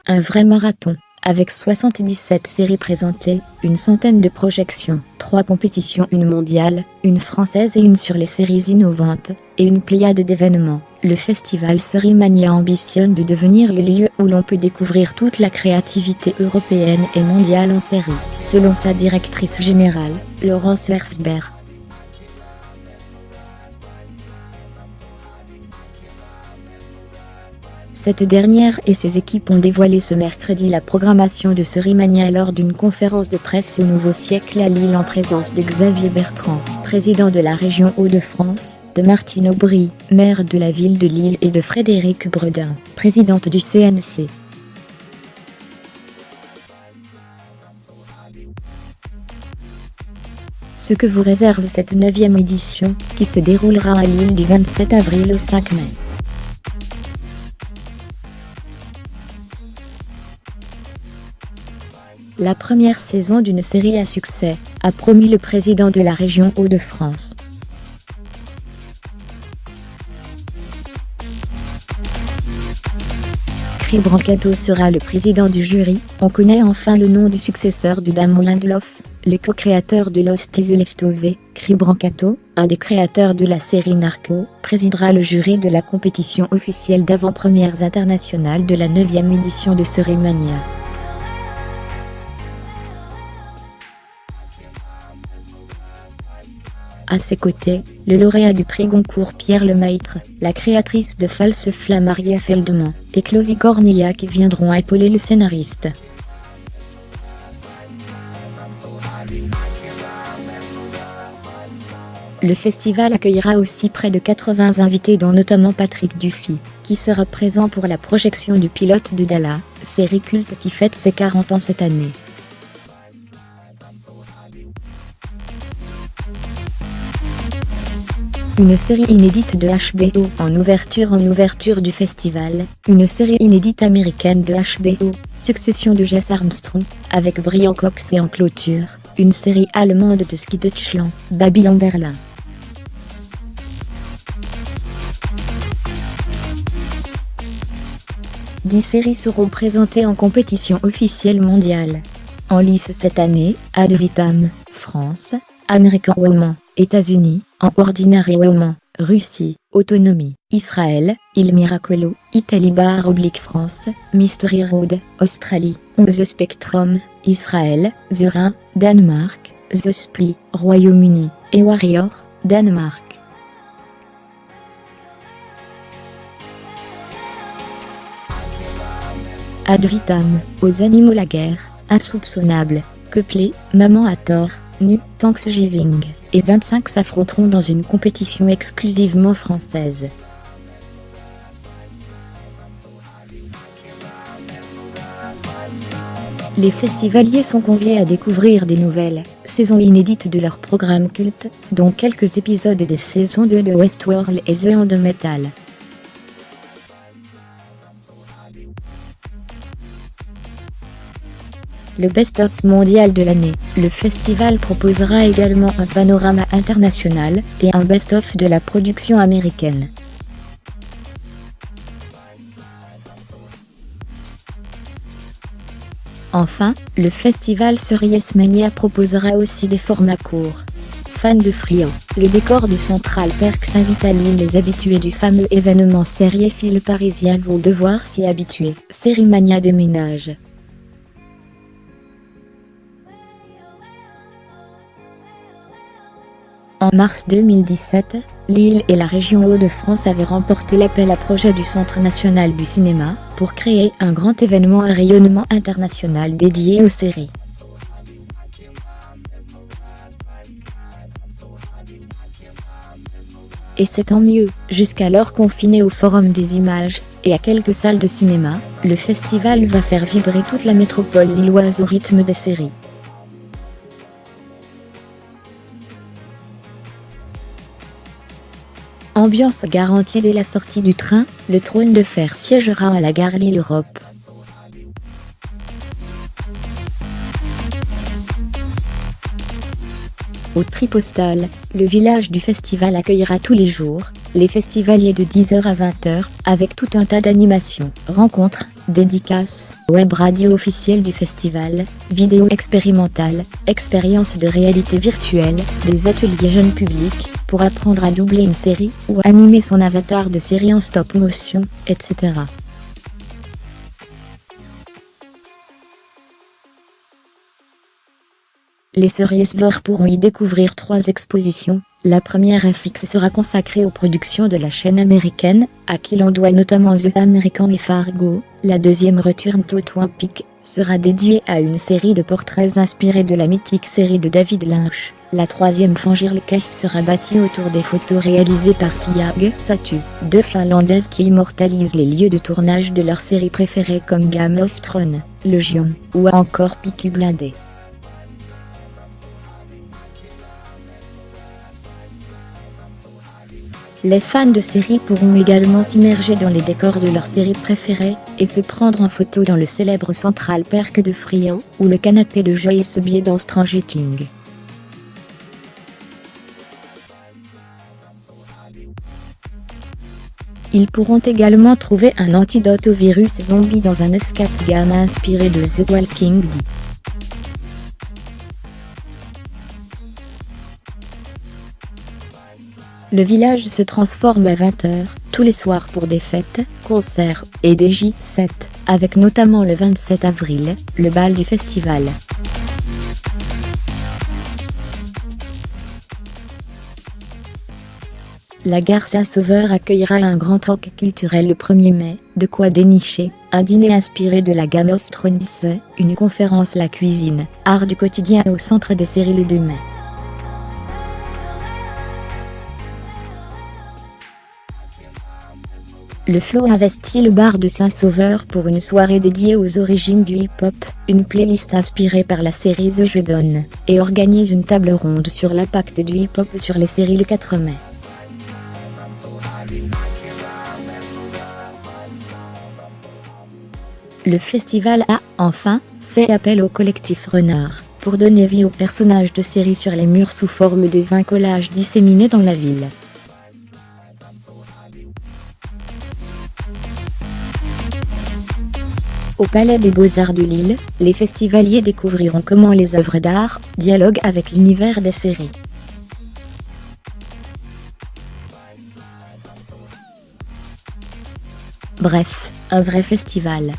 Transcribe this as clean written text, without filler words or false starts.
Un vrai marathon, avec 77 séries présentées, une centaine de projections, 3 compétitions, une mondiale, une française et une sur les séries innovantes, et une pléiade d'événements. Le festival Sérimania ambitionne de devenir le lieu où l'on peut découvrir toute la créativité européenne et mondiale en série, selon sa directrice générale, Laurence Herzberg. Cette dernière et ses équipes ont dévoilé ce mercredi la programmation de Sérimania lors d'une conférence de presse au Nouveau Siècle à Lille en présence de Xavier Bertrand, président de la région Hauts-de-France, de Martine Aubry, maire de la ville de Lille et de Frédérique Bredin, présidente du CNC. Ce que vous réserve cette 9e édition, qui se déroulera à Lille du 27 avril au 5 mai. La première saison d'une série à succès, a promis le président de la région Hauts-de-France. Brancato sera le président du jury. On connaît enfin le nom du successeur de Damon Lindelof, le co-créateur de Lost et The Leftovers. Brancato, un des créateurs de la série Narco, présidera le jury de la compétition officielle d'avant-premières internationales de la 9e édition de Sérimania. À ses côtés, le lauréat du prix Goncourt Pierre Lemaître, la créatrice de False Flamme Maria Feldman, et Clovis Cornillac viendront épauler le scénariste. Le festival accueillera aussi près de 80 invités dont notamment Patrick Dufy, qui sera présent pour la projection du pilote de Dalla, série culte qui fête ses 40 ans cette année. Une série inédite de HBO en ouverture du festival, une série inédite américaine de HBO, Succession de Jess Armstrong, avec Brian Cox et en clôture, une série allemande de ski Deutschland, Babylon Berlin. « 10 séries seront présentées en compétition officielle mondiale. En lice cette année, Ad Vitam, France, American Woman, États-Unis, En Ordinary Woman, Russie, Autonomie, Israël, Il Miracolo, Italie / France, Mystery Road, Australie, The Spectrum, Israël, The Rhin, Danemark, The Split, Royaume-Uni, et Warrior, Danemark. Ad Vitam, aux animaux la guerre, insoupçonnable, Couplé, maman à tort, nu, Thanksgiving, et 25 s'affronteront dans une compétition exclusivement française. Les festivaliers sont conviés à découvrir des nouvelles saisons inédites de leur programme culte, dont quelques épisodes des saisons 2 de Westworld et The End Metal. Le best-of mondial de l'année. Le festival proposera également un panorama international et un best-of de la production américaine. Enfin, le festival Sérimania proposera aussi des formats courts. Fans de Friand, le décor du Central Perk s'invite à Lille. Les habitués du fameux événement sériephile parisien vont devoir s'y habituer. Sérimania déménage. En mars 2017, Lille et la région Hauts-de-France avaient remporté l'appel à projet du Centre national du cinéma pour créer un grand événement à rayonnement international dédié aux séries. Et c'est tant mieux, jusqu'alors confiné au Forum des Images et à quelques salles de cinéma, le festival va faire vibrer toute la métropole lilloise au rythme des séries. Ambiance garantie dès la sortie du train, le trône de fer siégera à la gare Lille-Europe. Au Tripostal, le village du festival accueillera tous les jours les festivaliers de 10h à 20h, avec tout un tas d'animations, rencontres Dédicace, web radio officielle du festival, vidéo expérimentale, expérience de réalité virtuelle, des ateliers jeunes publics, pour apprendre à doubler une série ou animer son avatar de série en stop motion, etc. Les Seriesveurs pourront y découvrir 3 expositions. La première FX sera consacrée aux productions de la chaîne américaine, à qui l'on doit notamment The American et Fargo. La deuxième Return to Twin Peaks sera dédiée à une série de portraits inspirés de la mythique série de David Lynch. La troisième Fangercast sera bâtie autour des photos réalisées par Tiag Satu, 2 Finlandaises qui immortalisent les lieux de tournage de leurs séries préférées comme Game of Thrones, Legion, ou encore Peaky Blinders. Les fans de séries pourront également s'immerger dans les décors de leurs séries préférées, et se prendre en photo dans le célèbre Central Perk de Friant, ou le canapé de Joyeux Sobier dans Stranger Things. Ils pourront également trouver un antidote au virus zombie dans un escape game inspiré de The Walking Dead. Le village se transforme à 20h, tous les soirs pour des fêtes, concerts, et des J7, avec notamment le 27 avril, le bal du festival. La gare Saint-Sauveur accueillera un grand troc culturel le 1er mai, de quoi dénicher, un dîner inspiré de la Game of Thrones, une conférence La cuisine, art du quotidien au centre des séries le 2 mai. Le Flow investit le bar de Saint-Sauveur pour une soirée dédiée aux origines du hip-hop, une playlist inspirée par la série The Je Donne, et organise une table ronde sur l'impact du hip-hop sur les séries le 4 mai. Le festival a, enfin, fait appel au collectif Renard, pour donner vie aux personnages de séries sur les murs sous forme de 20 collages disséminés dans la ville. Au Palais des Beaux-Arts de Lille, les festivaliers découvriront comment les œuvres d'art dialoguent avec l'univers des séries. Bref, un vrai festival.